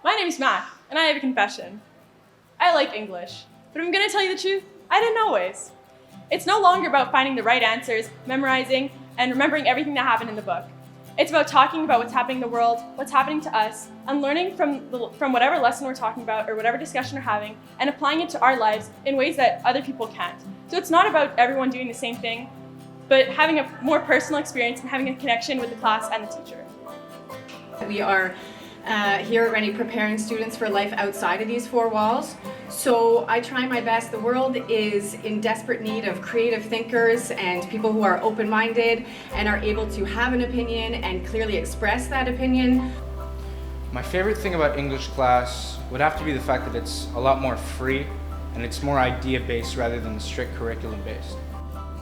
My name's Mac, and I have a confession. I like English, but I'm gonna tell you the truth, I didn't always. It's no longer about finding the right answers, memorizing, and remembering everything that happened in the book. It's about talking about what's happening in the world, what's happening to us, and learning from whatever lesson we're talking about or whatever discussion we're having, and applying it to our lives in ways that other people can't. So it's not about everyone doing the same thing, but having a more personal experience and having a connection with the class and the teacher. We are here already preparing students for life outside of these four walls. So I try my best. The world is in desperate need of creative thinkers and people who are open-minded and are able to have an opinion and clearly express that opinion. My favorite thing about English class would have to be the fact that it's a lot more free and it's more idea-based rather than strict curriculum-based.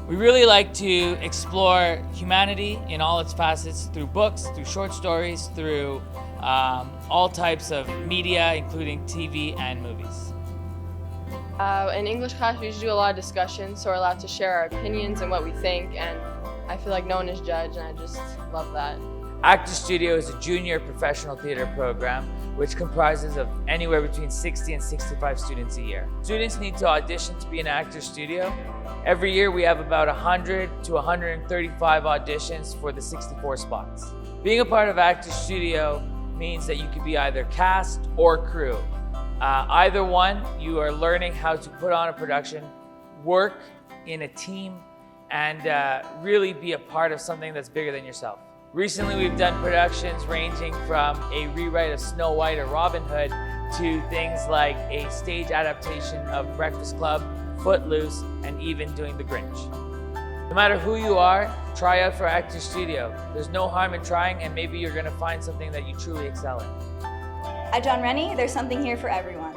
We really like to explore humanity in all its facets through books, through short stories, through all types of media, including TV and movies. In English class, we usually do a lot of discussions, so we're allowed to share our opinions and what we think, and I feel like no one is judged, and I just love that. Actor Studio is a junior professional theater program which comprises of anywhere between 60 and 65 students a year. Students need to audition to be in Actor Studio. Every year we have about 100 to 135 auditions for the 64 spots. Being a part of Actor Studio means that you could be either cast or crew. Either one, you are learning how to put on a production, work in a team, and really be a part of something that's bigger than yourself. Recently, we've done productions ranging from a rewrite of Snow White or Robin Hood to things like a stage adaptation of Breakfast Club, Footloose, and even doing The Grinch. No matter who you are, try out for Actor Studio. There's no harm in trying, and maybe you're going to find something that you truly excel in. At John Rennie, there's something here for everyone.